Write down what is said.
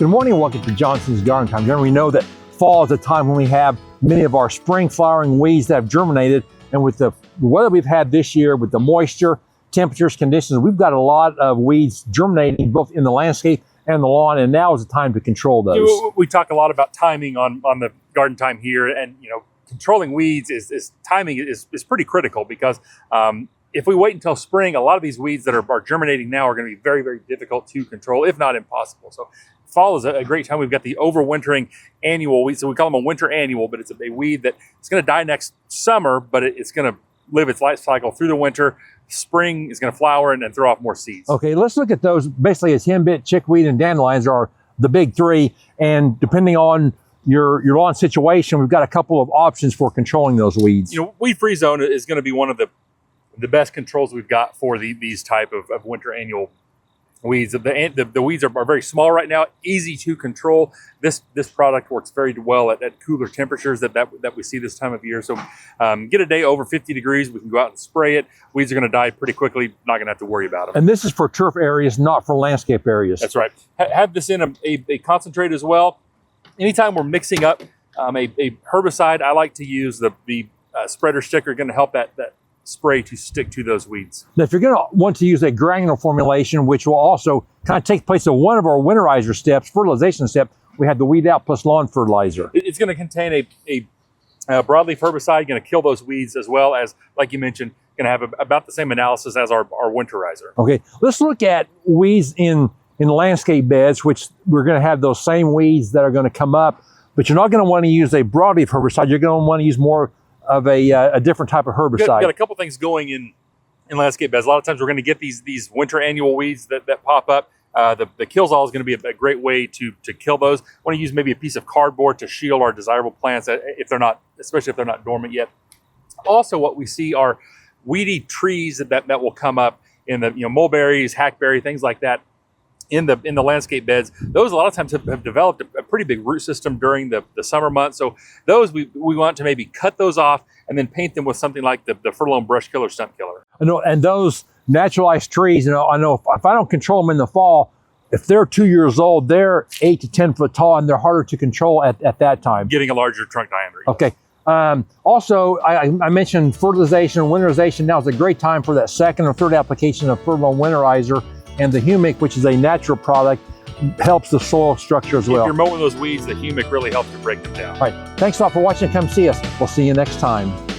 Good morning and welcome to Johnson's Garden Time. Jeremy, we know that fall is a time when we have many of our spring flowering weeds that have germinated, and with the weather we've had this year, with the moisture, temperatures, conditions, we've got a lot of weeds germinating both in the landscape and the lawn, and now is the time to control those. We talk a lot about timing on the Garden Time here, and controlling weeds is timing is pretty critical, because if we wait until spring, a lot of these weeds that are germinating now are going to be very, very difficult to control, if not impossible. So fall is a great time. We've got the overwintering annual weed, so we call them a winter annual, but it's a weed that it's going to die next summer, but it's going to live its life cycle through the winter. Spring is going to flower and throw off more seeds. Okay, let's look at those. Basically, it's henbit, chickweed, and dandelions are the big three, and depending on your lawn situation, we've got a couple of options for controlling those weeds. Weed-free zone is going to be one of the best controls we've got for these type of winter annual weeds. The weeds are very small right now, easy to control. This product works very well at cooler temperatures that we see this time of year. So get a day over 50 degrees, we can go out and spray it. Weeds are going to die pretty quickly, not going to have to worry about them. And this is for turf areas, not for landscape areas. That's right. Have this in a concentrate as well. Anytime we're mixing up a herbicide, I like to use the spreader sticker, going to help that spray to stick to those weeds. Now, if you're going to want to use a granular formulation, which will also kind of take place of one of our winterizer steps, fertilization step, we have the weed out plus lawn fertilizer. It's going to contain a broadleaf herbicide, going to kill those weeds, as well as, like you mentioned, going to have about the same analysis as our winterizer. Okay, let's look at weeds in landscape beds, which we're going to have those same weeds that are going to come up, but you're not going to want to use a broadleaf herbicide. You're going to want to use more of a different type of herbicide. Got a couple things going in landscape beds. A lot of times we're going to get these winter annual weeds that pop up. The Killzall is going to be a great way to kill those. Want to use maybe a piece of cardboard to shield our desirable plants especially if they're not dormant yet. Also, what we see are weedy trees that will come up in the mulberries, hackberry, things like that. In the landscape beds, those a lot of times have developed a pretty big root system during the summer months. So those we want to maybe cut those off and then paint them with something like the Furlone Brush Killer, Stunt Killer. I know, and those naturalized trees, I know if I don't control them in the fall, if they're 2 years old, they're 8 to 10 foot tall, and they're harder to control at that time. Getting a larger trunk diameter. Okay. Also, I mentioned fertilization and winterization. Now is a great time for that second or third application of Furlone Winterizer. And the humic, which is a natural product, helps the soil structure as well. If you're mowing those weeds, the humic really helps to break them down. All right. Thanks a lot for watching. Come see us. We'll see you next time.